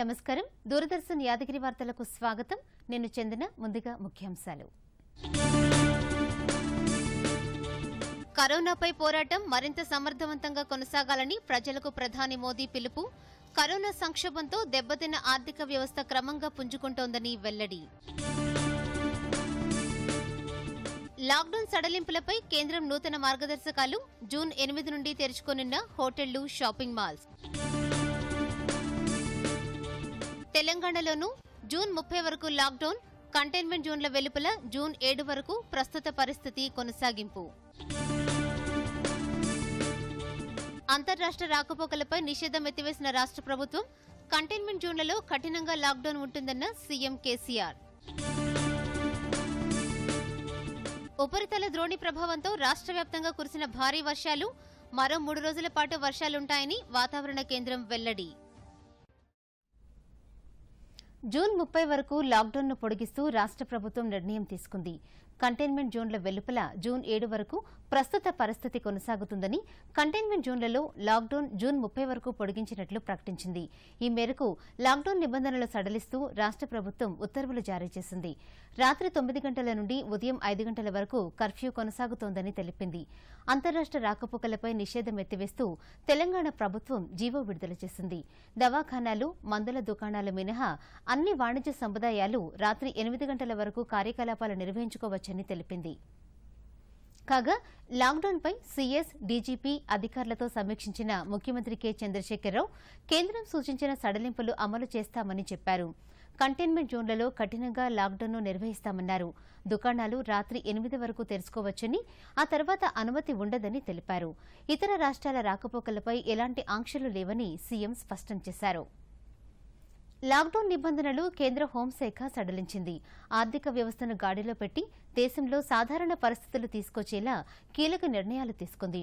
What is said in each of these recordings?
నమస్కారం. దూరదర్శన్ యాదగిరి వార్తలకు స్వాగతం. నేను చందన. ముందుగా ముఖ్యాంశాలు. కరోనాపై పోరాటం మరింత సమర్థవంతంగా కొనసాగాలని ప్రజలకు ప్రధాని మోదీ పిలుపు. కరోనా సంక్షోభంతో దెబ్బతిన్న ఆర్థిక వ్యవస్థ క్రమంగా పుంజుకుంటోందని వెల్లడి. లాక్డౌన్ సడలింపులపై కేంద్రం నూతన మార్గదర్శకాలు. జూన్ 8 నుండి తెరుచుకోనున్న హోటళ్లు, షాపింగ్ మాల్స్. తెలంగాణలోనూ జూన్ 30 వరకు లాక్డౌన్. కంటైన్మెంట్ జోన్ల వెలుపల జూన్ 7 వరకు ప్రస్తుత పరిస్థితి కొనసాగింపు. అంతర్రాష్ట్ర రాకపోకలపై నిషేధం ఎత్తివేసిన రాష్ట్ర ప్రభుత్వం. కంటైన్మెంట్ జోన్లలో కఠినంగా లాక్డౌన్ ఉంటుందన్న సీఎం కేసీఆర్. ఉపరితల ద్రోణి ప్రభావంతో రాష్ట్ర వ్యాప్తంగా కురిసిన భారీ వర్షాలు. మరో 3 రోజుల పాటు వర్షాలుంటాయని వాతావరణ కేంద్రం వెల్లడి. జూన్ 30 వరకు లాక్డౌన్ను పొడిగిస్తూ రాష్ట్ర ప్రభుత్వం నిర్ణయం తీసుకుంది. కంటైన్మెంట్ జోన్ల వెలుపల జూన్ 7 వరకు ప్రస్తుత పరిస్థితి కొనసాగుతుందని, కంటైన్మెంట్ జోన్లలో లాక్డౌన్ జూన్ 30 వరకు పొడిగించినట్లు ప్రకటించింది. ఈ మేరకు లాక్డౌన్ నిబంధనలు సడలిస్తూ రాష్ట్ర ప్రభుత్వం ఉత్తర్వులు జారీ చేసింది. రాత్రి 9 గంటల నుండి ఉదయం 5 గంటల వరకు కర్ఫ్యూ కొనసాగుతోందని తెలిపింది. అంతర్రాష్ట్ర రాకపోకలపై నిషేధం ఎత్తివేస్తూ తెలంగాణ ప్రభుత్వం జీవో విడుదల చేసింది. దవాఖానాలు, మందుల దుకాణాలు మినహా అన్ని వాణిజ్య సముదాయాలు రాత్రి 8 గంటల వరకు కార్యకలాపాలు నిర్వహించుకోవచ్చని తెలిపింది. కాగా లాక్డౌన్పై సీఎస్, డీజీపీ అధికారులతో సమీక్షించిన ముఖ్యమంత్రి కె చంద్రశేఖరరావు కేంద్రం సూచించిన సడలింపులు అమలు చేస్తామని చెప్పారు. కంటైన్మెంట్ జోన్లలో కఠినంగా లాక్డౌన్ను నిర్వహిస్తామన్నారు. దుకాణాలు రాత్రి 8 వరకు తెరుచుకోవచ్చని, ఆ తర్వాత అనుమతి ఉండదని తెలిపారు. ఇతర రాష్ట్రాల రాకపోకలపై ఎలాంటి ఆంక్షలు లేవని సీఎం స్పష్టం చేశారు. లాక్డౌన్ నిబంధనలు కేంద్ర హోంశాఖ సడలించింది. ఆర్థిక వ్యవస్థను గాడిలో పెట్టి దేశంలో సాధారణ పరిస్థితులు తీసుకొచ్చేలా కీలక నిర్ణయాలు తీసుకుంది.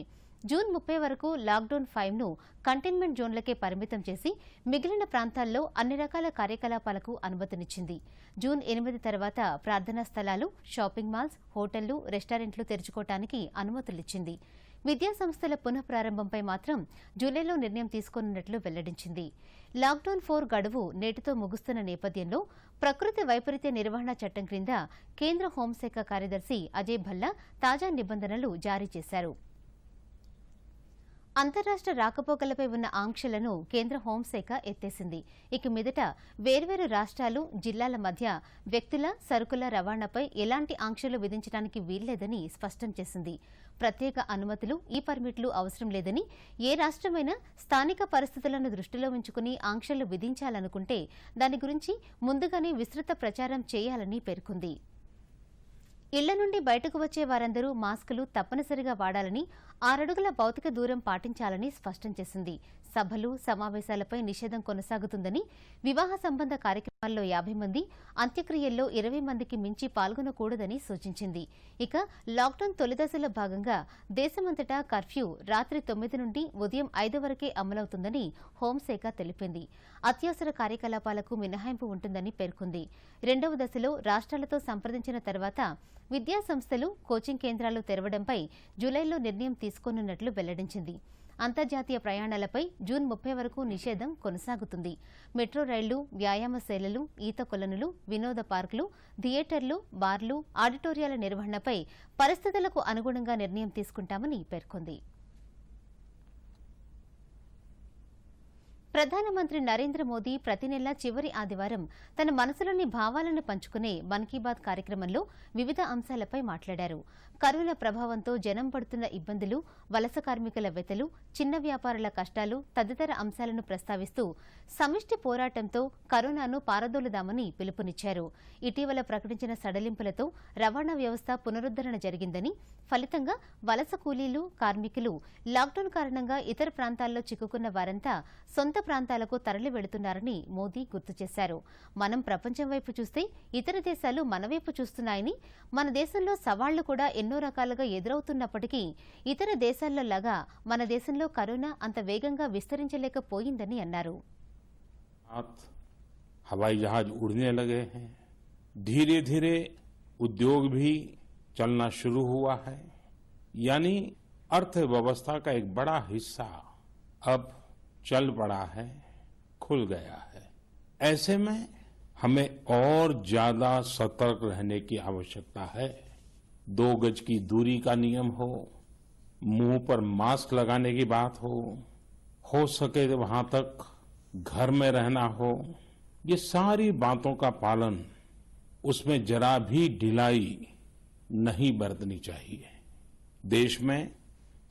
జూన్ 30 వరకు లాక్డౌన్ 5ను కంటైన్మెంట్ జోన్లకే పరిమితం చేసి మిగిలిన ప్రాంతాల్లో అన్ని రకాల కార్యకలాపాలకు అనుమతినిచ్చింది. జూన్ 8 తర్వాత ప్రార్థనా స్థలాలు, షాపింగ్ మాల్స్, హోటళ్లు, రెస్టారెంట్లు తెరుచుకోవటానికి అనుమతులిచ్చింది. విద్యా సంస్థల పునఃప్రారంభంపై మాత్రం జూలైలో నిర్ణయం తీసుకోనున్నట్లు వెల్లడించింది. లాక్డౌన్ 4 గడువు నేటితో ముగుస్తున్న నేపథ్యంలో ప్రకృతి వైపరీత్య నిర్వహణ చట్టం క్రింద కేంద్ర హోంశాఖ కార్యదర్శి అజయ్ భల్లా తాజా నిబంధనలు జారీ చేశారు. అంతర్రాష్ట్ర రాకపోకలపై ఉన్న ఆంక్షలను కేంద్ర హోంశాఖ ఎత్తేసింది. ఇక మీదట వేర్వేరు రాష్ట్రాలు, జిల్లాల మధ్య వ్యక్తుల, సరుకుల రవాణాపై ఎలాంటి ఆంక్షలు విధించడానికి వీల్లేదని స్పష్టం చేసింది. ప్రత్యేక అనుమతులు, ఈ పర్మిట్లు అవసరం లేదని, ఏ రాష్ట్రమైనా స్థానిక పరిస్థితులను దృష్టిలో ఉంచుకుని ఆంక్షలు విధించాలనుకుంటే దాని గురించి ముందుగానే విస్తృత ప్రచారం చేయాలని పేర్కొంది. ఇళ్ల నుండి బయటకు వచ్చే వారందరూ మాస్కులు తప్పనిసరిగా వాడాలని, 6 అడుగుల భౌతిక దూరం పాటించాలని స్పష్టం చేసింది. సభలు, సమావేశాలపై నిషేధం కొనసాగుతుందని, వివాహ సంబంధ కార్యక్రమాల్లో 50 మంది, అంత్యక్రియల్లో 20 మందికి మించి పాల్గొనకూడదని సూచించింది. ఇక లాక్డౌన్ తొలిదశలో భాగంగా దేశమంతటా కర్ఫ్యూ రాత్రి 9 నుండి ఉదయం 5 వరకే అమలవుతుందని హోంశాఖ తెలిపింది. అత్యవసర కార్యకలాపాలకు మినహాయింపు ఉంటుందని పేర్కొంది. 2వ దశలో రాష్ట్రాలతో సంప్రదించిన తర్వాత విద్యా సంస్థలు, కోచింగ్ కేంద్రాలు తెరవడంపై జూలైలో నిర్ణయం తీసుకోనున్నట్లు వెల్లడించింది. అంతర్జాతీయ ప్రయాణాలపై జూన్ 30 వరకు నిషేధం కొనసాగుతుంది. మెట్రో రైళ్లు, వ్యాయామశాలలు, ఈత కొలనులు, వినోద పార్కులు, థియేటర్లు, బార్లు, ఆడిటోరియాల నిర్వహణపై పరిస్థితులకు అనుగుణంగా నిర్ణయం తీసుకుంటామని పేర్కొంది. ప్రధానమంత్రి నరేంద్ర మోదీ ప్రతి నెల చివరి ఆదివారం తన మనసులోని భావాలను పంచుకునే మన్ కీ బాత్ కార్యక్రమంలో వివిధ అంశాలపై మాట్లాడారు. కరోనా ప్రభావంతో జనం పడుతున్న ఇబ్బందులు, వలస కార్మికుల వెతలు, చిన్న వ్యాపారుల కష్టాలు తదితర అంశాలను ప్రస్తావిస్తూ సమిష్టి పోరాటంతో కరోనాను పారదోలుదామని పిలుపునిచ్చారు. ఇటీవల ప్రకటించిన సడలింపులతో రవాణా వ్యవస్థ పునరుద్దరణ జరిగిందని, ఫలితంగా వలస కూలీలు, కార్మికులు, లాక్డౌన్ కారణంగా ఇతర ప్రాంతాల్లో చిక్కుకున్న వారంతా సొంత ప్రాంతాలకు తరలి వెళుతున్నారని మోదీ గుర్తు చేశారు. మనం ప్రపంచం వైపు చూస్తే ఇతర దేశాలు మన వైపు చూస్తున్నాయని, మన దేశంలో సవాళ్లు కూడా ఎన్నో రకాలుగా ఎదురవుతున్నప్పటికీ ఇతర దేశాల్లో లాగా మన దేశంలో కరోనా అంత వేగంగా విస్తరించలేకపోయిందని అన్నారు. हवाई जहाज उड़ने लगे हैं, धीरे धीरे उद्योग भी चलना शुरू हुआ है, यानी अर्थव्यवस्था का एक बड़ा हिस्सा अब चल पड़ा है, खुल गया है। ऐसे में हमें और ज्यादा सतर्क रहने की आवश्यकता है। 2 गज की दूरी का नियम हो, मुंह पर मास्क लगाने की बात हो सके तो वहां तक घर में रहना हो, ये सारी बातों का पालन, उसमें जरा भी ढिलाई नहीं बरतनी चाहिए। देश में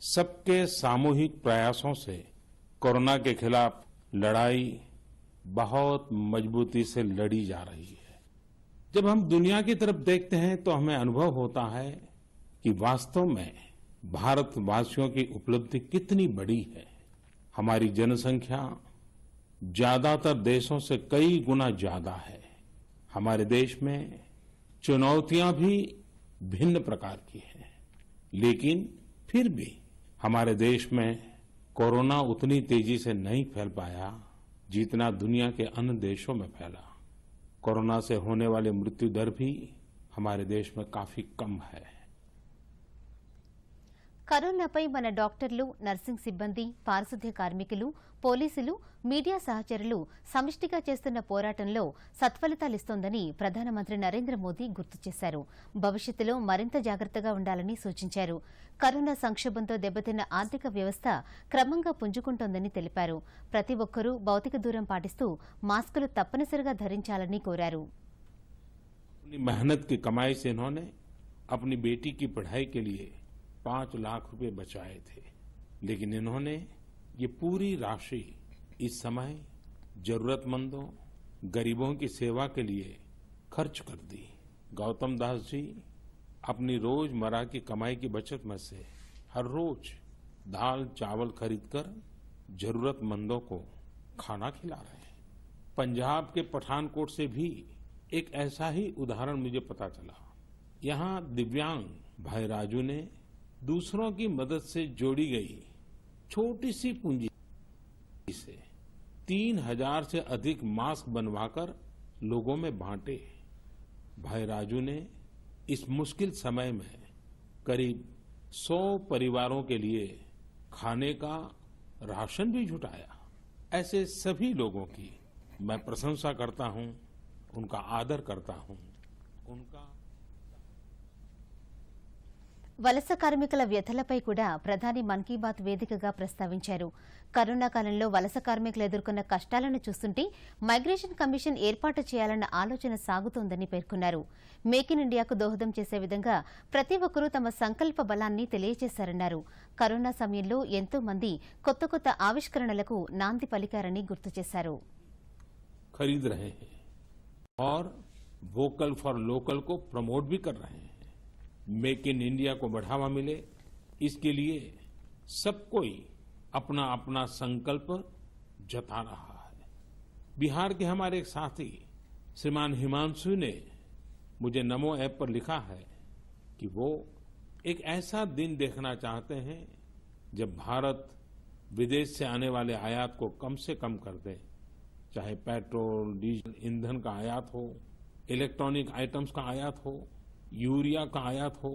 सबके सामूहिक प्रयासों से कोरोना के खिलाफ लड़ाई बहुत मजबूती से लड़ी जा रही है। जब हम दुनिया की तरफ देखते हैं तो हमें अनुभव होता है कि वास्तव में भारतवासियों की उपलब्धि कितनी बड़ी है। हमारी जनसंख्या ज्यादातर देशों से कई गुना ज्यादा है। हमारे देश में चुनौतियां भी भिन्न प्रकार की हैं, लेकिन फिर भी हमारे देश में कोरोना उतनी तेजी से नहीं फैल पाया जितना दुनिया के अन्य देशों में फैला। कोरोना से होने वाली मृत्यु दर भी हमारे देश में काफी कम है। కరోనాపై మన డాక్టర్లు, నర్సింగ్ సిబ్బంది, పారిశుద్ధ్య కార్మికులు, పోలీసులు, మీడియా సహచరులు సమిష్టిగా చేస్తున్న పోరాటంలో సత్ఫలితాలిస్తోందని ప్రధానమంత్రి నరేంద్ర మోదీ గుర్తు చేశారు. భవిష్యత్తులో మరింత జాగ్రత్తగా ఉండాలని సూచించారు. కరోనా సంక్షోభంతో దెబ్బతిన్న ఆర్థిక వ్యవస్థ క్రమంగా పుంజుకుంటోందని తెలిపారు. ప్రతి ఒక్కరూ భౌతిక దూరం పాటిస్తూ మాస్కులు తప్పనిసరిగా ధరించాలని కోరారు. मेहनत की कमाई से इन्होंने अपनी बेटी की पढ़ाई के लिए 5 लाख रुपए बचाए थे, लेकिन इन्होंने ये पूरी राशि इस समय जरूरतमंदों, गरीबों की सेवा के लिए खर्च कर दी। गौतम दास जी अपनी रोजमर्रा की कमाई की बचत में से हर रोज दाल चावल खरीदकर जरूरतमंदों को खाना खिला रहे हैं। पंजाब के पठानकोट से भी एक ऐसा ही उदाहरण मुझे पता चला। यहाँ दिव्यांग भाई राजू ने दूसरों की मदद से जोड़ी गई छोटी सी पूंजी से 3000 से अधिक मास्क बनवाकर लोगों में बांटे। भाई राजू ने इस मुश्किल समय में करीब 100 परिवारों के लिए खाने का राशन भी जुटाया। ऐसे सभी लोगों की मैं प्रशंसा करता हूं, उनका आदर करता हूं। उनका వలస కార్మికుల వ్యథలపై కూడా ప్రధాని మన్ కీ బాత్ వేదికగా ప్రస్తావించారు. కరోనా కాలంలో వలస కార్మికులు ఎదుర్కొన్న కష్టాలను చూస్తుంటే మైగ్రేషన్ కమిషన్ ఏర్పాటు చేయాలన్న ఆలోచన సాగుతోందని పేర్కొన్నారు. మేక్ ఇన్ ఇండియాకు దోహదం చేసే విధంగా ప్రతి ఒక్కరూ తమ సంకల్ప బలాన్ని తెలియజేశారన్నారు. కరోనా సమయంలో ఎంతో మంది కొత్త కొత్త ఆవిష్కరణలకు నాంది పలికారని గుర్తు చేశారు. खरीद रहे हैं और वोकल फॉर लोकल को प्रमोट भी कर रहे हैं। मेक इन इंडिया को बढ़ावा मिले, इसके लिए सब कोई अपना अपना संकल्प जता रहा है। बिहार के हमारे एक साथी श्रीमान हिमांशु ने मुझे नमो ऐप पर लिखा है कि वो एक ऐसा दिन देखना चाहते हैं जब भारत विदेश से आने वाले आयात को कम से कम कर दे, चाहे पेट्रोल डीजल ईंधन का आयात हो, इलेक्ट्रॉनिक आइटम्स का आयात हो, यूरिया का आयात हो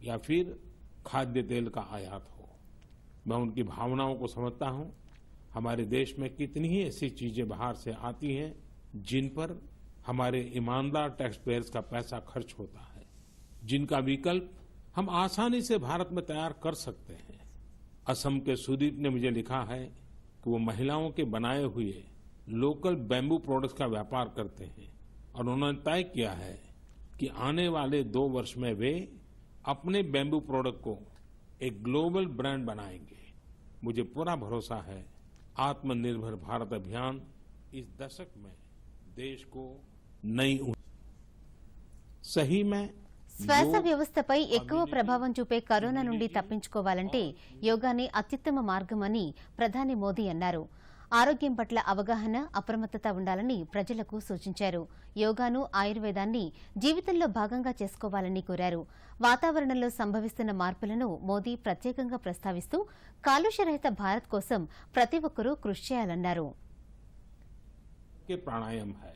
या फिर खाद्य तेल का आयात हो। मैं उनकी भावनाओं को समझता हूं। हमारे देश में कितनी ही ऐसी चीजें बाहर से आती हैं जिन पर हमारे ईमानदार टैक्स पेयर्स का पैसा खर्च होता है, जिनका विकल्प हम आसानी से भारत में तैयार कर सकते हैं। असम के सुदीप ने मुझे लिखा है कि वो महिलाओं के बनाए हुए लोकल बैम्बू प्रोडक्ट्स का व्यापार करते हैं और उन्होंने तय किया है कि आने वाले 2 वर्ष में वे अपने बैम्बू प्रोडक्ट को एक ग्लोबल ब्रांड बनाएंगे। मुझे पूरा भरोसा है आत्मनिर्भर भारत अभियान इस दशक में देश को नई सही में శ్వాస వ్యవస్థపై ఎక్కువ ప్రభావం చూపే కరోనా నుండి తప్పించుకోవాలంటే యోగానే అత్యుత్తమ మార్గమని ప్రధాని మోదీ అన్నారు. ఆరోగ్యం పట్ల అవగాహన, అప్రమత్తత ఉండాలని ప్రజలకు సూచించారు. యోగాను, ఆయుర్వేదాన్ని జీవితంలో భాగంగా చేసుకోవాలని కోరారు. వాతావరణంలో సంభవిస్తున్న మార్పులను మోదీ ప్రత్యేకంగా ప్రస్తావిస్తూ కాలుష్యరహిత భారత్ కోసం ప్రతి ఒక్కరూ కృషి చేయాలన్నారు. प्राणायाम है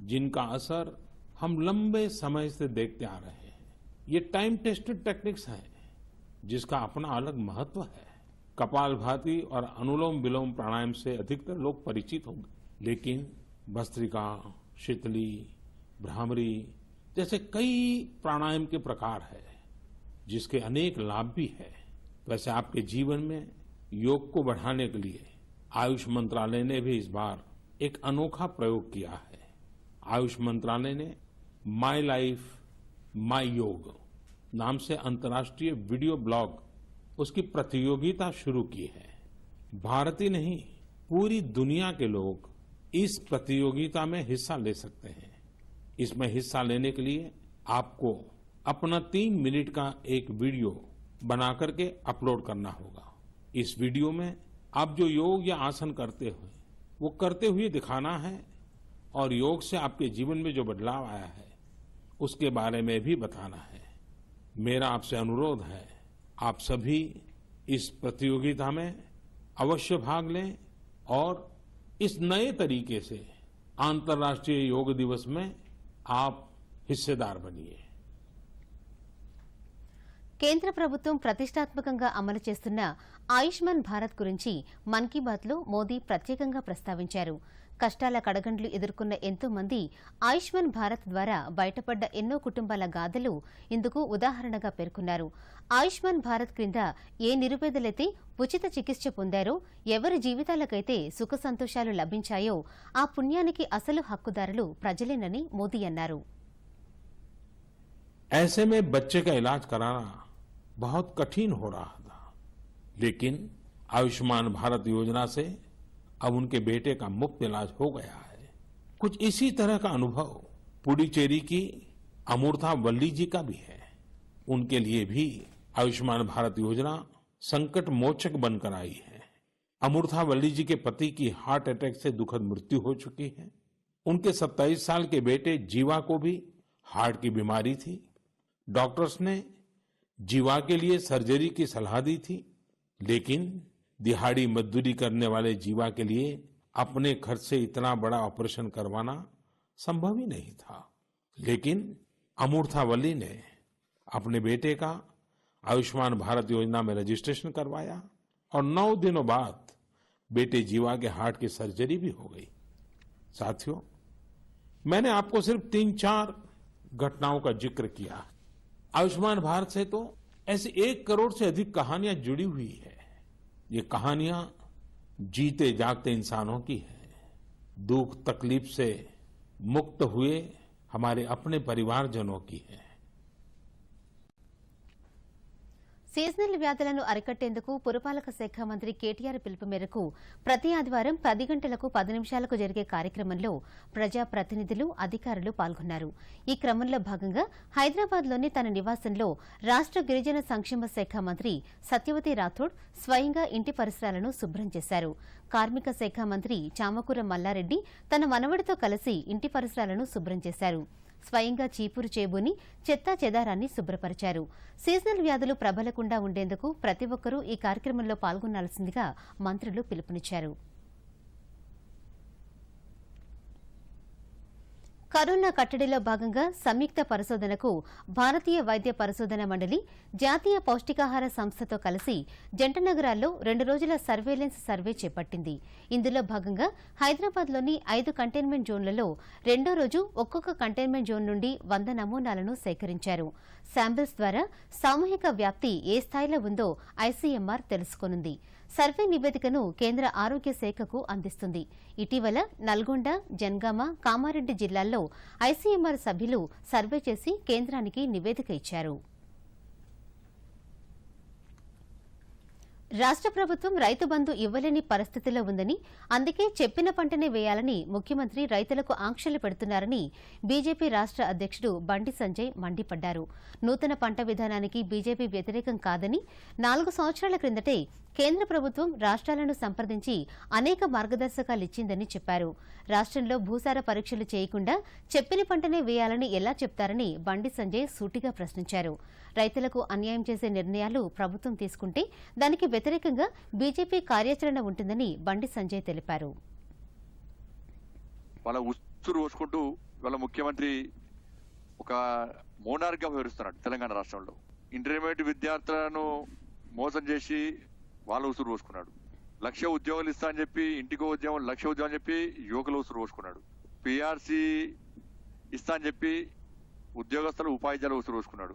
जिनका असर हम लंबे समय से देखते आ रहे हैं। ये टाइम टेस्टेड टेक्निक्स हैं जिसका अपना अलग महत्व है। कपालभाति और अनुलोम विलोम प्राणायाम से अधिकतर लोग परिचित होंगे, लेकिन भस्त्रिका, शीतली, भ्रामरी जैसे कई प्राणायाम के प्रकार है, जिसके अनेक लाभ भी है। वैसे आपके जीवन में योग को बढ़ाने के लिए आयुष मंत्रालय ने भी इस बार एक अनोखा प्रयोग किया है। आयुष मंत्रालय ने माय लाइफ माय योग नाम से अंतर्राष्ट्रीय वीडियो ब्लॉग उसकी प्रतियोगिता शुरू की है। भारत ही नहीं, पूरी दुनिया के लोग इस प्रतियोगिता में हिस्सा ले सकते हैं। इसमें हिस्सा लेने के लिए आपको अपना 3 मिनट का एक वीडियो बना करके अपलोड करना होगा। इस वीडियो में आप जो योग या आसन करते हो वो करते हुए दिखाना है और योग से आपके जीवन में जो बदलाव आया है उसके बारे में भी बताना है। मेरा आपसे अनुरोध है, आप सभी इस प्रतियोगिता में अवश्य भाग लें और इस नए तरीके से अंतर्राष्ट्रीय योग दिवस में आप हिस्सेदार बनिए। కేంద్ర ప్రభుత్వం ప్రతిష్టాత్మకంగా అమలు చేస్తున్న ఆయుష్మాన్ భారత్ గురించి మన్ కీ బాత్లో మోదీ ప్రత్యేకంగా ప్రస్తావించారు. కష్టాల కడగండ్లు ఎదుర్కొన్న ఎంతో మంది ఆయుష్మాన్ భారత్ ద్వారా బయటపడ్డ ఎన్నో కుటుంబాల గాథలు ఇందుకు ఉదాహరణగా పేర్కొన్నారు. ఆయుష్మాన్ భారత్ క్రింద ఏ నిరుపేదలైతే ఉచిత చికిత్స పొందారో, ఎవరి జీవితాలకైతే సుఖ సంతోషాలు లభించాయో ఆ పుణ్యానికి అసలు హక్కుదారులు ప్రజలేనని మోదీ అన్నారు. ऐसे में बच्चे का इलाज कराना बहुत कठिन हो रहा था, लेकिन आयुष्मान भारत योजना से अब उनके बेटे का मुफ्त इलाज हो गया है। कुछ इसी तरह का अनुभव पुडुचेरी की अमूर्था वल्ली जी का भी है। उनके लिए भी आयुष्मान भारत योजना संकट मोचक बनकर आई है। अमूर्था वल्ली जी के पति की हार्ट अटैक से दुखद मृत्यु हो चुकी है। उनके 27 साल के बेटे जीवा को भी हार्ट की बीमारी थी। डॉक्टर्स ने जीवा के लिए सर्जरी की सलाह दी थी, लेकिन दिहाड़ी मजदूरी करने वाले जीवा के लिए अपने खर्च से इतना बड़ा ऑपरेशन करवाना संभव ही नहीं था। लेकिन अमूर्था वल्ली ने अपने बेटे का आयुष्मान भारत योजना में रजिस्ट्रेशन करवाया और 9 दिनों बाद बेटे जीवा के हार्ट की सर्जरी भी हो गई। साथियों, मैंने आपको सिर्फ 3-4 घटनाओं का जिक्र किया। आयुष्मान भारत से तो ऐसी 1 करोड़ से अधिक कहानियां जुड़ी हुई है। ये कहानियां जीते जागते इंसानों की है, दुख तकलीफ से मुक्त हुए हमारे अपने परिवारजनों की है। సీజనల్ వ్యాధులను అరికట్టేందుకు పురపాలక శాఖ మంత్రి కేటీఆర్ పిలుపు మేరకు ప్రతి ఆదివారం 10 గంటలకు 10 నిమిషాలకు జరిగే కార్యక్రమంలో ప్రజాప్రతినిధులు, అధికారులు పాల్గొన్నారు. ఈ క్రమంలో భాగంగా హైదరాబాద్లోని తన నివాసంలో రాష్ట గిరిజన సంక్షేమ శాఖ మంత్రి సత్యవతి రాథోడ్ స్వయంగా ఇంటి పరిసరాలను శుభ్రం చేశారు. కార్మిక శాఖ మంత్రి చామకూర మల్లారెడ్డి తన మనవడితో కలిసి ఇంటి పరిసరాలను శుభ్రం చేశారు. స్వయంగా చీపురు చేబూని చెత్తా చెదారాన్ని శుభ్రపరిచారు. సీజనల్ వ్యాధులు ప్రబలకుండా ఉండేందుకు ప్రతి ఒక్కరూ ఈ కార్యక్రమంలో పాల్గొనాల్సిందిగా మంత్రులు పిలుపునిచ్చారు. కరోనా కట్టడిలో భాగంగా సంయుక్త పరిశోధనకు భారతీయ వైద్య పరిశోధన మండలి, జాతీయ పౌష్టికాహార సంస్థతో కలిసి జంట నగరాల్లో 2 రోజుల సర్వేలెన్స్ సర్వే చేపట్టింది. ఇందులో భాగంగా హైదరాబాద్లోని 5 కంటైన్మెంట్ జోన్లలో రెండో రోజు ఒక్కొక్క కంటైన్మెంట్ జోన్ నుండి 100 నమూనాలను సేకరించారు. శాంపిల్స్ ద్వారా సామూహిక వ్యాప్తి ఏ స్థాయిలో ఉందో ఐసీఎంఆర్ తెలుసుకోనుంది. సర్వే నివేదికను కేంద్ర ఆరోగ్య శాఖకు అందిస్తుంది. ఇటీవల నల్గొండ, జనగామ, కామారెడ్డి జిల్లాల్లో ఐసీఎంఆర్ సభ్యులు సర్వే చేసి కేంద్రానికి నివేదిక ఇచ్చారు. రాష్ట ప్రభుత్వం రైతు బంధు ఇవ్వలేని పరిస్థితిలో ఉందని, అందుకే చెప్పిన పంటనే వేయాలని ముఖ్యమంత్రి రైతులకు ఆంక్షలు పెడుతున్నారని బీజేపీ రాష్ట అధ్యక్షుడు బండి సంజయ్ మండిపడ్డారు. నూతన పంట విధానానికి బీజేపీ వ్యతిరేకం కాదని, 4 సంవత్సరాల క్రిందటే కేంద్ర ప్రభుత్వం రాష్ట్రాలను సంప్రదించి అనేక మార్గదర్శకాలిచ్చిందని చెప్పారు. రాష్ట్రంలో భూసార పరీక్షలు చేయకుండా చెప్పిన పంటనే వేయాలని ఎలా చెప్తారని బండి సంజయ్ సూటిగా ప్రశ్నించారు. రైతులకు అన్యాయం చేసే నిర్ణయాలు ప్రభుత్వం తీసుకుంటే దానికి వ్యతిరేకంగా బీజేపీ కార్యాచరణ ఉంటుందని బండి సంజయ్ తెలిపారు. వాళ్ళ ఉసురు పోసుకుంటూ వాళ్ళ ముఖ్యమంత్రి ఒక మోనార్గా వ్యవహరిస్తున్నాడు. తెలంగాణ రాష్ట్రంలో ఇంటర్మీడియట్ విద్యార్థులను మోసం చేసి వాళ్ళ ఉసురు పోసుకున్నాడు. 1,00,000 ఉద్యోగాలు ఇస్తా అని చెప్పి ఇంటికో ఉద్యోగం 1,00,000 ఉద్యోగం చెప్పి యువకుల ఉసురు పోసుకున్నాడు. పిఆర్సీ ఇస్తా అని చెప్పి ఉద్యోగస్తులు ఉపాధ్యాయులు ఉసురు పోసుకున్నాడు.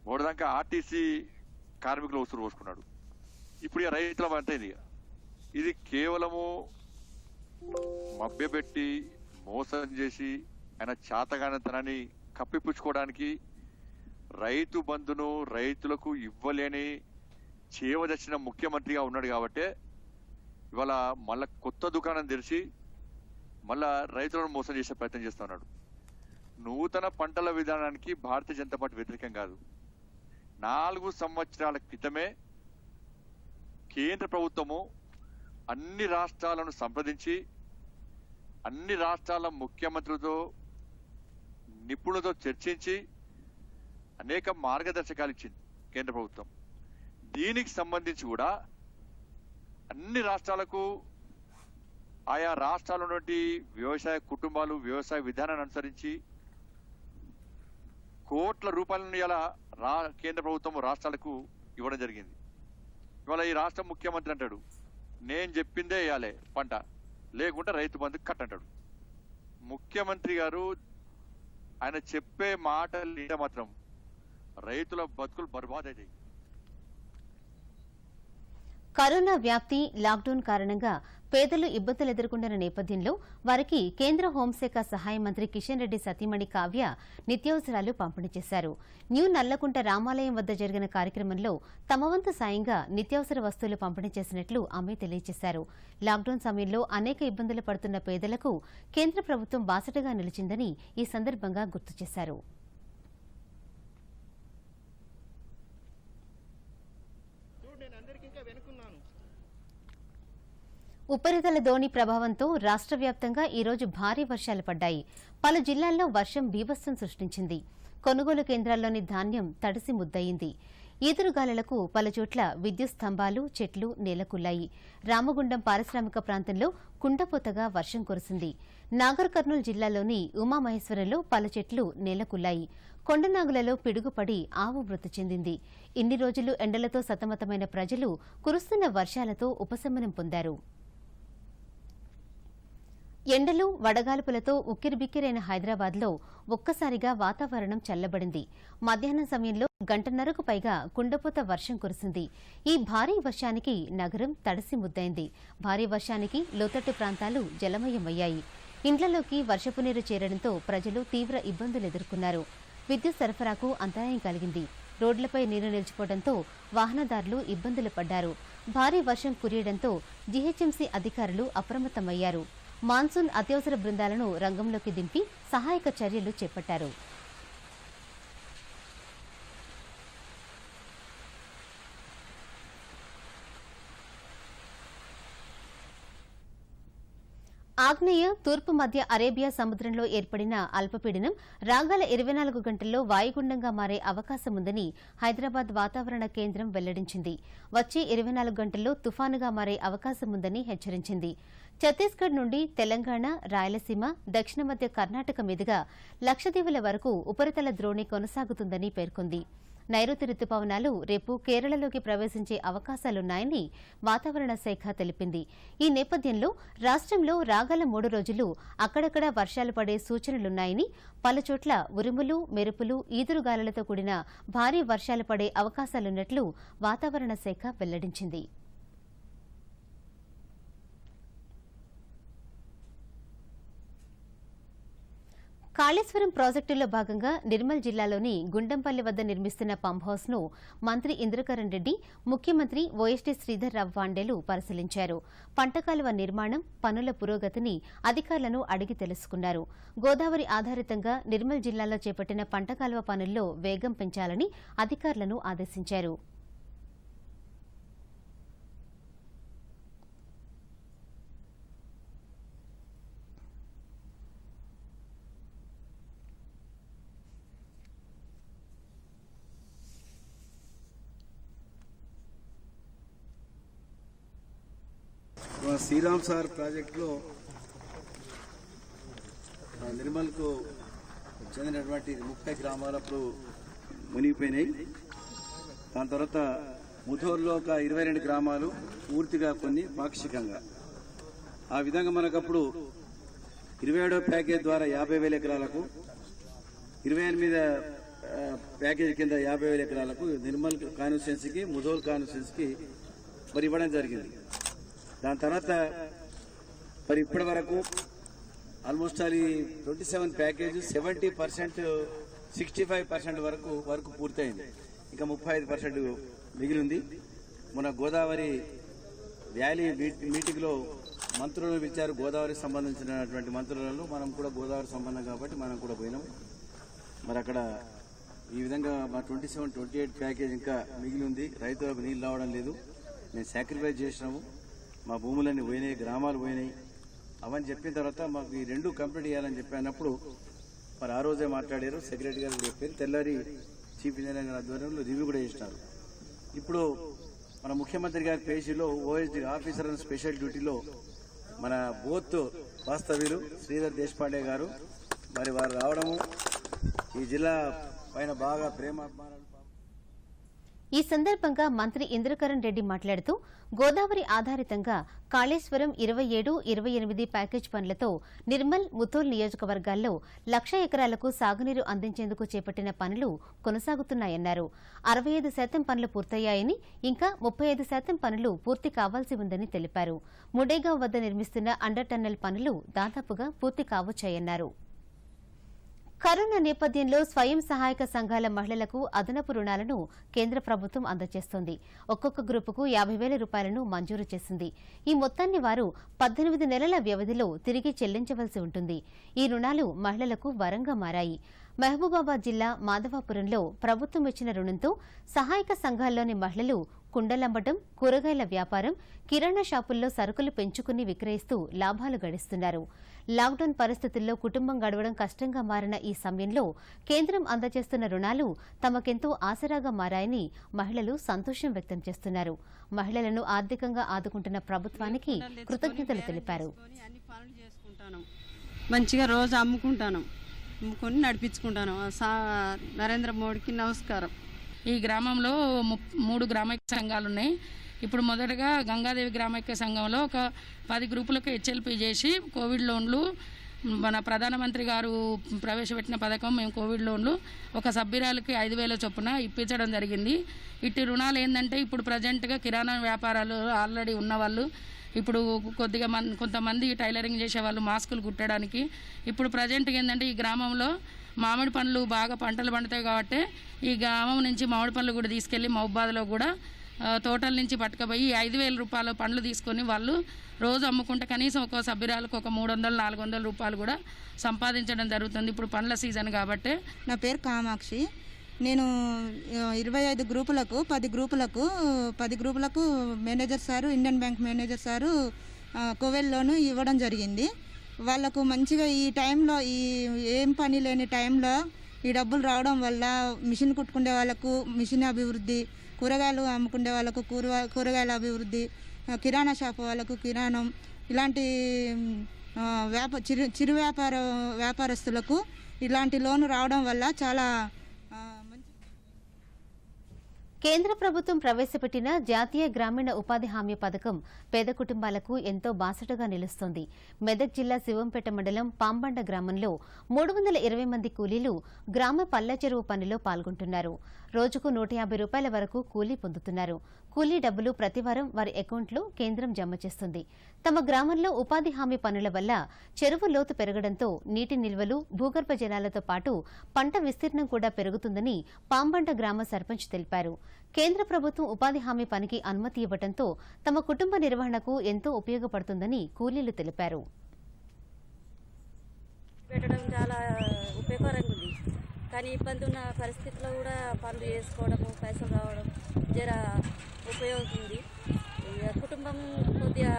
మూడదాకా ఆర్టీసీ కార్మికులు ఉసురు పోసుకున్నాడు. ఇప్పుడు ఇక రైతుల అంతైంది. ఇది కేవలము మభ్యపెట్టి మోసం చేసి ఆయన చేతగానితనాన్ని కప్పిపుచ్చుకోవడానికి రైతు బంధును రైతులకు ఇవ్వలేని చేవదచ్చిన ముఖ్యమంత్రిగా ఉన్నాడు. కాబట్టి ఇవాళ మళ్ళా కొత్త దుకాణం తెరిచి మళ్ళా రైతులను మోసం చేసే ప్రయత్నం చేస్తున్నాడు. నూతన పంటల విధానానికి భారతీయ జనతా పార్టీ వ్యతిరేకం కాదు. 4 సంవత్సరాల క్రితమే కేంద్ర ప్రభుత్వము అన్ని రాష్ట్రాలను సంప్రదించి అన్ని రాష్ట్రాల ముఖ్యమంత్రులతో నిపుణులతో చర్చించి అనేక మార్గదర్శకాలు ఇచ్చింది కేంద్ర ప్రభుత్వం. దీనికి సంబంధించి కూడా అన్ని రాష్ట్రాలకు ఆయా రాష్ట్రాల నుండి వ్యవసాయ కుటుంబాలు వ్యవసాయ విధానాన్ని అనుసరించి కోట్ల రూపాయలను ఇలా కేంద్ర ప్రభుత్వం రాష్ట్రాలకు ఇవ్వడం జరిగింది. ఇవాళ ఈ రాష్ట్ర ముఖ్యమంత్రి అంటాడు, నేను చెప్పిందే వేయాలి పంట, లేకుంటే రైతు బంధు కట్ అంటాడు. ముఖ్యమంత్రి గారు ఆయన చెప్పే మాటలు మాత్రం రైతుల బతుకులు బర్బాదైతాయి. కరోనా వ్యాప్తి, లాక్డౌన్ కారణంగా పేదలు ఇబ్బందులు ఎదుర్కొంటున్న నేపథ్యంలో వారికి కేంద్ర హోంశాఖ సహాయ మంత్రి కిషన్ రెడ్డి సతీమణి కావ్య నిత్యావసరాలు పంపిణీ చేశారు. న్యూ నల్లకుంట రామాలయం వద్ద జరిగిన కార్యక్రమంలో తమ వంతు సాయంగా నిత్యావసర వస్తువులు పంపిణీ చేసినట్లు ఆమె తెలియజేశారు. లాక్డౌన్ సమయంలో అనేక ఇబ్బందులు పడుతున్న పేదలకు కేంద్ర ప్రభుత్వం బాసటగా నిలిచిందని ఈ సందర్భంగా గుర్తు చేశారు. ఉపరితల ద్రోణి ప్రభావంతో రాష్ట్ర వ్యాప్తంగా ఈరోజు భారీ వర్షాలు పడ్డాయి. పలు జిల్లాల్లో వర్షం బీభత్సం సృష్టించింది. కొనుగోలు కేంద్రాల్లోని ధాన్యం తడిసి ముద్దయింది. ఈదురుగాలులకు పలుచోట్ల విద్యుత్ స్తంభాలు, చెట్లు నేలకూలాయి. రామగుండం పారిశ్రామిక ప్రాంతంలో కుండపోతగా వర్షం కురిసింది. నాగర్ కర్నూలు జిల్లాలోని ఉమామహేశ్వరంలో పలు చెట్లు నేలకూలాయి. కొండనాగులలో పిడుగుపడి ఆవు మృతి చెందింది. ఇన్ని రోజులు ఎండలతో సతమతమైన ప్రజలు కురుస్తున్న వర్షాలతో ఉపశమనం పొందారు. ఎండలు, వడగాల్పులతో ఉక్కిరిబిక్కిరైన హైదరాబాద్లో ఒక్కసారిగా వాతావరణం చల్లబడింది. మధ్యాహ్నం సమయంలో గంటన్నరకు పైగా కుండపోత వర్షం కురిసింది. ఈ భారీ వర్షానికి నగరం తడిసి ముద్దైంది. భారీ వర్షానికి లోతట్టు ప్రాంతాలు జలమయమయ్యాయి. ఇండ్లలోకి వర్షపు నీరు చేరడంతో ప్రజలు తీవ్ర ఇబ్బందులు ఎదుర్కొన్నారు. విద్యుత్ సరఫరాకు అంతరాయం కలిగింది. రోడ్లపై నీరు నిలిచిపోవడంతో వాహనదారులు ఇబ్బందులు పడ్డారు. భారీ వర్షం కురియడంతో జీహెచ్ఎంసీ అధికారులు అప్రమత్తమయ్యారు. మాన్సూన్ అత్యవసర బృందాలను రంగంలోకి దింపి సహాయక చర్యలు చేపట్టారు. ఆగ్నేయ, తూర్పు మధ్య అరేబియా సముద్రంలో ఏర్పడిన అల్పపీడనం రాగల 24 గంటల్లో వాయుగుండంగా మారే అవకాశం ఉందని హైదరాబాద్ వాతావరణ కేంద్రం వెల్లడించింది. వచ్చే 24 గంటల్లో తుఫానుగా మారే అవకాశం ఉందని హెచ్చరించింది. ఛత్తీస్గఢ్ నుండి తెలంగాణ, రాయలసీమ, దక్షిణ మధ్య కర్ణాటక మీదుగా లక్షద్వీపుల వరకు ఉపరితల ద్రోణి కొనసాగుతుందని పేర్కొంది. నైరుతి రుతుపవనాలు రేపు కేరళలోకి ప్రవేశించే అవకాశాలున్నాయని వాతావరణ శాఖ తెలిపింది. ఈ నేపథ్యంలో రాష్ట్రంలో రాగల 3 రోజులు అక్కడక్కడ వర్షాలు పడే సూచనలున్నాయని, పలుచోట్ల ఉరుములు, మెరుపులు, ఈదురుగాలులతో కూడిన భారీ వర్షాలు పడే అవకాశాలున్నట్లు వాతావరణ శాఖ వెల్లడించింది. కాళేశ్వరం ప్రాజెక్టులో భాగంగా నిర్మల్ జిల్లాలోని గుండంపల్లి వద్ద నిర్మిస్తున్న పంప్ హౌస్ ను మంత్రి ఇంద్రకరణ్ రెడ్డి, ముఖ్యమంత్రి ఓఎస్టీ శ్రీధర్రావు వాండేలు పరిశీలించారు. పంటకాలువ నిర్మాణం, పనుల పురోగతిని అధికారులను అడిగి తెలుసుకున్నారు. గోదావరి ఆధారితంగా నిర్మల్ జిల్లాలో చేపట్టిన పంటకాలువ పనుల్లో వేగం పెంచాలని అధికారులను ఆదేశించారు. శ్రీరామ్ సార్ ప్రాజెక్టులో నిర్మల్కు చెందినటువంటి 30 గ్రామాలప్పుడు మునిగిపోయినాయి. దాని తర్వాత ముథోర్లో ఒక 22 గ్రామాలు పూర్తిగా కొన్ని పాక్షికంగా. ఆ విధంగా మనకప్పుడు 27వ ప్యాకేజ్ ద్వారా 50,000 ఎకరాలకు, 28 ప్యాకేజ్ కింద 50,000 ఎకరాలకు నిర్మల్ కాన్స్టిట్యున్సీకి, ముధోల్ కాన్స్టిట్యున్సీకి మరి ఇవ్వడం జరిగింది. దాని తర్వాత మరి ఇప్పటి వరకు ఆల్మోస్ట్ అది 27 ప్యాకేజ్ 70%, 65% వరకు పూర్తయింది. ఇంకా 35% మిగిలింది. మన గోదావరి వ్యాలీ మీటింగ్లో మంత్రులను పిలిచారు. గోదావరికి సంబంధించినటువంటి మంత్రులను, మనం కూడా గోదావరి సంబంధం కాబట్టి మనం కూడా పోయినాం. మరి అక్కడ ఈ విధంగా మా 27, 28 ప్యాకేజ్ ఇంకా మిగిలి ఉంది. రైతులకు నీళ్ళు రావడం లేదు. మేము సాక్రిఫైస్ చేసినాము. మా భూములన్నీ పోయినాయి, గ్రామాలు పోయినాయి. అవన్నీ చెప్పిన తర్వాత మాకు ఈ 2 కంప్లీట్ చేయాలని చెప్పినప్పుడు మరి ఆ రోజే మాట్లాడారు. సెక్రటరీ గారు కూడా చెప్పారు. తెల్లారి చీఫ్ ఇంజనీర్ గారి ఆధ్వర్యంలో రివ్యూ కూడా చేసినారు. ఇప్పుడు మన ముఖ్యమంత్రి గారి పేషీలో ఓఎస్డీ ఆఫీసర్ అండ్ స్పెషల్ డ్యూటీలో మన బోత్ వాస్తవ్యులు శ్రీధర్ దేశపాండే గారు మరి వారు రావడము ఈ జిల్లా పైన బాగా ప్రేమాభిమానాలు. ఈ సందర్భంగా మంత్రి ఇంద్రకరణ్ రెడ్డి మాట్లాడుతూ గోదావరి ఆధారితంగా కాళేశ్వరం 27, 28 ప్యాకేజ్ పనులతో నిర్మల్, ముథోల్ నియోజకవర్గాల్లో 1,00,000 ఎకరాలకు సాగునీరు అందించేందుకు చేపట్టిన పనులు కొనసాగుతున్నాయన్నారు. 65% పనులు పూర్తయ్యాయని, ఇంకా 35% పనులు పూర్తి కావాల్సి ఉందని తెలిపారు. ముడేగావ్ వద్ద నిర్మిస్తున్న అండర్ టన్నెల్ పనులు దాదాపుగా పూర్తి కావచ్చాయన్నారు. కరోనా నేపథ్యంలో స్వయం సహాయక సంఘాల మహిళలకు అదనపు రుణాలను కేంద్ర ప్రభుత్వం అందజేస్తోంది. ఒక్కొక్క గ్రూపుకు 50,000 రూపాయలను మంజూరు చేసింది. ఈ మొత్తాన్ని వారు 18 నెలల వ్యవధిలో తిరిగి చెల్లించవలసి ఉంటుంది. ఈ రుణాలు మహిళలకు వరంగా మారాయి. మహబూబాబాద్ జిల్లా మాధవాపురంలో ప్రభుత్వం ఇచ్చిన రుణంతో సహాయక సంఘాల్లోని మహిళలు కుండలమ్మటం, కూరగాయల వ్యాపారం, కిరాణా షాపుల్లో సరుకులు పెంచుకుని విక్రయిస్తూ లాభాలు గడిస్తున్నారు. లాక్డౌన్ పరిస్థితుల్లో కుటుంబం గడవడం కష్టంగా మారిన ఈ సమయంలో కేంద్రం అందజేస్తున్న రుణాలు తమకెంతో ఆసరాగా మారాయని మహిళలు సంతోషం వ్యక్తం చేస్తున్నారు. మహిళలను ఆర్థికంగా ఆదుకుంటున్న ప్రభుత్వానికి కృతజ్ఞతలు తెలిపారు. మంచిగా రోజు అమ్ముకుంటాను, అమ్ముకొని నడిపించుకుంటాను. నరేంద్ర మోడీకి నమస్కారం. ఈ గ్రామంలో 3 గ్రామైక్య సంఘాలు ఉన్నాయి. ఇప్పుడు మొదటగా గంగాదేవి గ్రామైక్య సంఘంలో ఒక 10 గ్రూపులకు హెచ్ఎల్పీ చేసి కోవిడ్ లోన్లు, మన ప్రధానమంత్రి గారు ప్రవేశపెట్టిన పథకం మేము కోవిడ్ లోన్లు ఒక సభ్యురాలకి 5,000 చొప్పున ఇప్పించడం జరిగింది. ఇట్టి రుణాలు ఏంటంటే ఇప్పుడు ప్రజెంట్గా కిరాణా వ్యాపారాలు ఆల్రెడీ ఉన్నవాళ్ళు, ఇప్పుడు కొద్దిగా కొంతమంది టైలరింగ్ చేసేవాళ్ళు మాస్కులు కుట్టడానికి, ఇప్పుడు ప్రజెంట్గా ఏంటంటే ఈ గ్రామంలో మామిడి పండ్లు బాగా పంటలు పండుతాయి కాబట్టి ఈ గ్రామం నుంచి మామిడి పండ్లు కూడా తీసుకెళ్లి మహబూబాద్లో కూడా తోటల నుంచి పట్టుకుపోయి 5,000 రూపాయల పండ్లు తీసుకొని వాళ్ళు రోజు అమ్ముకుంటే కనీసం ఒక సభ్యురాలకు ఒక 300-400 రూపాయలు కూడా సంపాదించడం జరుగుతుంది. ఇప్పుడు పండ్ల సీజన్ కాబట్టి. నా పేరు కామాక్షి. నేను 25 గ్రూపులకు 10 గ్రూపులకు manager sir, Indian bank manager sir కోవెల్ లోను ఇవ్వడం జరిగింది. వాళ్ళకు మంచిగా ఈ టైంలో, ఈ ఏం పని లేని టైంలో ఈ డబ్బులు రావడం వల్ల మిషన్ కుట్టుకునే వాళ్ళకు మిషన్ అభివృద్ధి, కూరగాయలు అమ్ముకునే వాళ్ళకు కూరగాయల అభివృద్ధి, కిరాణా షాపు వాళ్ళకు కిరాణం, ఇలాంటి చిరు వ్యాపారస్తులకు ఇలాంటి లోను రావడం వల్ల చాలా కేంద్ర ప్రభుత్వం ప్రవేశపెట్టిన జాతీయ గ్రామీణ ఉపాధి హామీ పథకం పేద కుటుంబాలకు ఎంతో బాసటగా నిలుస్తోంది. మెదక్ జిల్లా శివంపేట మండలం పాంబండ గ్రామంలో 320 మంది కూలీలు గ్రామ పల్లె చెరువు పనిలో పాల్గొంటున్నారు. రోజుకు 150 రూపాయల వరకు కూలీ పొందుతున్నారు. కూలీ డబ్బులు ప్రతివారం వారి అకౌంట్లో కేంద్రం జమ చేస్తుంది. తమ గ్రామంలో ఉపాధి హామీ పనుల వల్ల చెరువు లోతు పెరగడంతో నీటి నిల్వలు, భూగర్భ జలాలతో పాటు పంట విస్తీర్ణం కూడా పెరుగుతుందని పాంబండ గ్రామ సర్పంచ్ తెలిపారు. కేంద్ర ప్రభుత్వం ఉపాధి హామీ పనికి అనుమతి ఇవ్వడంతో తమ కుటుంబ నిర్వహణకు ఎంతో ఉపయోగపడుతుందని కూలీలు తెలిపారు. పెట్టడం చాలా ఉపయోగకరంగా ఉంది. కానీ ఇబ్బంది ఉన్న పరిస్థితుల్లో కూడా పనులు చేసుకోవడము, పైసలు రావడం జర ఉపయోగం ఉంది. కుటుంబం కొద్దిగా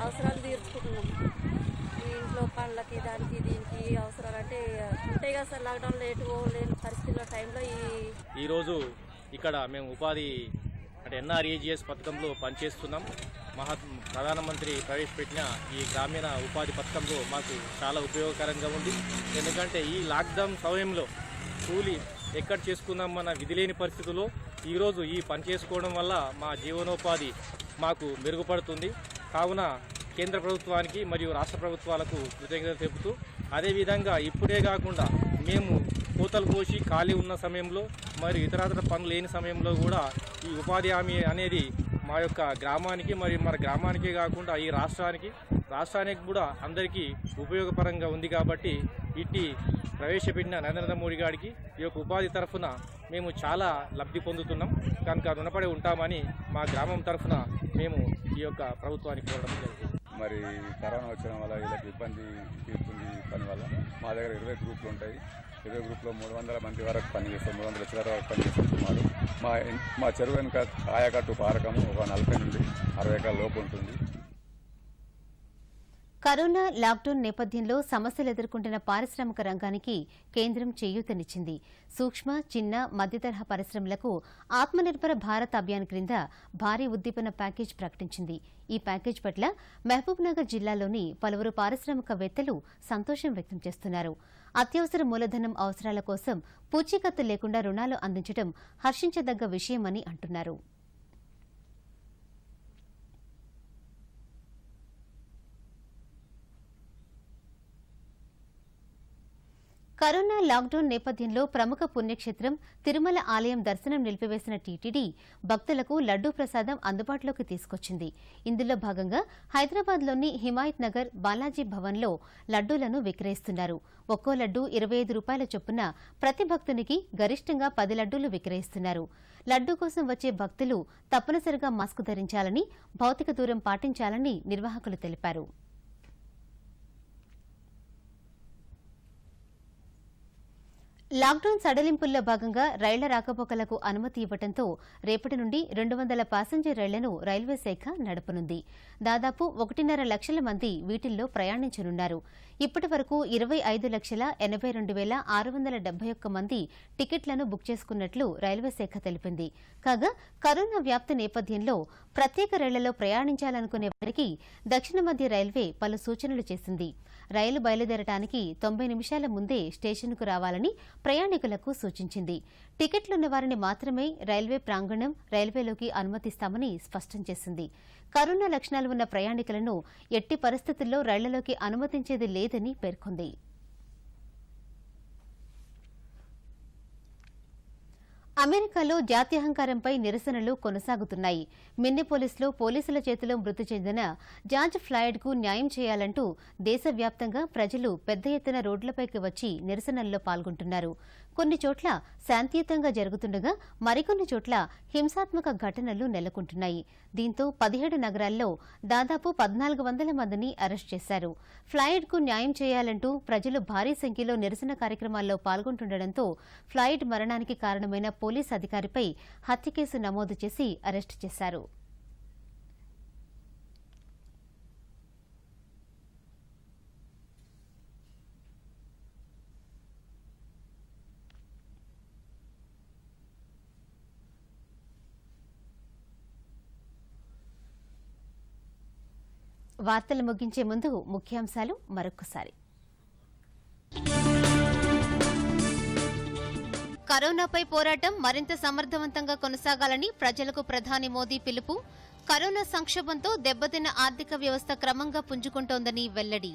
అవసరాలు తీర్చుకుంటున్నాం. ఇంట్లో పనులకి, దానికి, దీనికి అవసరాలు అంటే ఉంటాయి కదా సార్. లాక్డౌన్లో ఎటు లేని పరిస్థితుల్లో టైంలో ఈరోజు ఇక్కడ మేము ఉపాధి అంటే ఎన్ఆర్ఈజీఎస్ పథకంలో పనిచేస్తున్నాం. ప్రధానమంత్రి ప్రవేశపెట్టిన ఈ గ్రామీణ ఉపాధి పథకంలో మాకు చాలా ఉపయోగకరంగా ఉంది. ఎందుకంటే ఈ లాక్డౌన్ సమయంలో కూలీ ఎక్కడ చేసుకుందామన్న విధి లేని పరిస్థితుల్లో ఈరోజు ఈ పని చేసుకోవడం వల్ల మా జీవనోపాధి మాకు మెరుగుపడుతుంది. కావున కేంద్ర ప్రభుత్వానికి మరియు రాష్ట్ర ప్రభుత్వాలకు కృతజ్ఞతలు తెలుపుతూ, అదేవిధంగా ఇప్పుడే కాకుండా మేము కోతలు కోసి ఖాళీ ఉన్న సమయంలో మరియు ఇతరత్ర పనులు లేని సమయంలో కూడా ఈ ఉపాధి హామీ అనేది మా యొక్క గ్రామానికి మరియు మన గ్రామానికే కాకుండా ఈ రాష్ట్రానికి కూడా అందరికీ ఉపయోగపరంగా ఉంది. కాబట్టి ఇట్టి ప్రవేశపెట్టిన నరేంద్ర మోడీ గారికి ఈ యొక్క ఉపాధి తరఫున మేము చాలా లబ్ధి పొందుతున్నాం కనుక రుణపడి ఉంటామని మా గ్రామం తరఫున మేము ఈ యొక్క ప్రభుత్వానికి కోరడం జరుగుతుంది. మరి కరోనా వచ్చడం వల్ల వీళ్ళకి ఇబ్బంది తీరుతుంది. పని వల్ల మా దగ్గర 20 గ్రూపులు ఉంటాయి. 20 గ్రూప్లో 300 మంది వరకు పనిచేస్తాం, 300 చిల్లర వరకు పనిచేస్తున్నారు. మా చెరువు వెనుక ఆయకట్టు పారకము ఒక 40 నుండి 60 ఎకరాల లోపు ఉంటుంది. కరోనా లాక్డౌన్ నేపథ్యంలో సమస్యలు ఎదుర్కొంటున్న పారిశ్రామిక రంగానికి కేంద్రం చేయూతనిచ్చింది. సూక్ష్మ, చిన్న, మధ్యతరహా పరిశ్రమలకు ఆత్మనిర్భర భారత్ అభియాన్ క్రింద భారీ ఉద్దీపన ప్యాకేజ్ ప్రకటించింది. ఈ ప్యాకేజ్ పట్ల మహబూబ్నగర్ జిల్లాలోని పలువురు పారిశ్రామికవేత్తలు సంతోషం వ్యక్తం చేస్తున్నారు. అత్యవసర మూలధనం అవసరాల కోసం పూచీకత్తు లేకుండా రుణాలు అందించడం హర్షించదగ్గ విషయమని అంటున్నారు. కరోనా లాక్డౌన్ నేపథ్యంలో ప్రముఖ పుణ్యక్షేత్రం తిరుమల ఆలయం దర్శనం నిలిపివేసిన టీటీడీ భక్తులకు లడ్డూ ప్రసాదం అందుబాటులోకి తీసుకొచ్చింది. ఇందులో భాగంగా హైదరాబాద్లోని హిమాయత్ నగర్ బాలాజీ భవన్లో లడ్డూలను విక్రయిస్తున్నారు. ఒక్కో లడ్డూ 25 రూపాయల చొప్పున ప్రతి భక్తునికి గరిష్టంగా 10 లడ్డూలు విక్రయిస్తున్నారు. లడ్డూ కోసం వచ్చే భక్తులు తప్పనిసరిగా మాస్క్ ధరించాలని, భౌతిక దూరం పాటించాలని నిర్వాహకులు తెలిపారు. లాక్డౌన్ సడలింపుల్లో భాగంగా రైళ్ల రాకపోకలకు అనుమతి ఇవ్వడంతో రేపటి నుండి 200 ప్యాసింజర్ రైళ్లను రైల్వే శాఖ నడపనుంది. దాదాపు 1.5 లక్షల మంది వీటిల్లో ప్రయాణించనున్నారు. ఇప్పటి వరకు 25,82,671 మంది టికెట్లను బుక్ చేసుకున్నట్లు రైల్వే శాఖ తెలిపింది. కాగా కరోనా వ్యాప్తి నేపథ్యంలో ప్రత్యేక రైళ్లలో ప్రయాణించాలనుకునే వారికి దక్షిణ మధ్య రైల్వే పలు సూచనలు చేసింది. రైలు బయలుదేరటానికి 90 నిమిషాల ముందే స్టేషన్కు రావాలని ప్రయాణికులకు సూచించింది. టికెట్లున్న వారిని మాత్రమే రైల్వే ప్రాంగణం, రైల్వేలోకి అనుమతిస్తామని స్పష్టం చేసింది. కరోనా లక్షణాలు ఉన్న ప్రయాణికులను ఎట్టి పరిస్థితుల్లో రైళ్లలోకి అనుమతించేది లేదని పేర్కొంది. అమెరికాలో జాత్యహంకారంపై నిరసనలు కొనసాగుతున్నాయి. మిన్నెపోలిస్లో పోలీసుల చేతిలో మృతి చెందిన జార్జ్ ఫ్లాయిడ్కు న్యాయం చేయాలంటూ దేశవ్యాప్తంగా ప్రజలు పెద్ద ఎత్తున రోడ్లపైకి వచ్చి నిరసనల్లో పాల్గొంటున్నారు. కొన్ని చోట్ల శాంతియుతంగా జరుగుతుండగా మరికొన్ని చోట్ల హింసాత్మక ఘటనలు నెలకొంటున్నాయి. దీంతో 17 నగరాల్లో దాదాపు 1400 మందిని అరెస్ట్ చేశారు. ఫ్లాయిడ్కు న్యాయం చేయాలంటూ ప్రజలు భారీ సంఖ్యలో నిరసన కార్యక్రమాల్లో పాల్గొంటుండటంతో ఫ్లాయిడ్ మరణానికి కారణమైన పోలీస్ అధికారిపై హత్య కేసు నమోదు చేసి అరెస్టు చేశారు. వార్తలు ముగించే ముందు ముఖ్యాంశాలు మరొకసారి. కరోనాపై పోరాటం మరింత సమర్థవంతంగా కొనసాగాలని ప్రజలకు ప్రధాని మోదీ పిలుపు. కరోనా సంక్షోభంతో దెబ్బతిన్న ఆర్థిక వ్యవస్థ క్రమంగా పుంజుకుంటోందని వెల్లడి.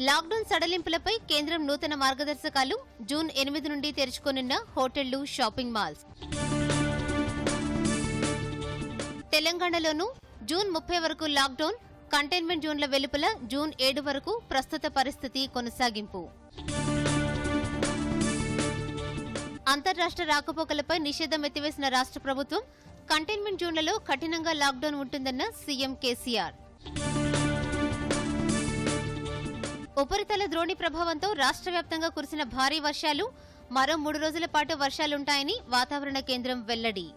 లాక్డౌన్ సడలింపులపై కేంద్రం నూతన మార్గదర్శకాలు. జూన్ 8 నుండి తెరుచుకోనున్న హోటళ్లు, షాపింగ్ మాల్స్. తెలంగాణలోనూ జూన్ 30 వరకు లాక్డౌన్. కంటైన్మెంట్ జోన్ల వెలుపల జూన్ 7 వరకు ప్రస్తుత పరిస్థితి కొనసాగింపు. అంతర్రాష్ట్ర రాకపోకలపై నిషేధం ఎత్తివేసిన రాష్ట్ర ప్రభుత్వం. కంటైన్మెంట్ జోన్లలో కఠినంగా లాక్డౌన్ ఉంటుందన్న సీఎం కేసీఆర్. ఉపరితల ద్రోణి ప్రభావంతో రాష్ట్ర వ్యాప్తంగా కురిసిన భారీ వర్షాలు. మరో 3 రోజుల పాటు వర్షాలుంటాయని వాతావరణ కేంద్రం వెల్లడి.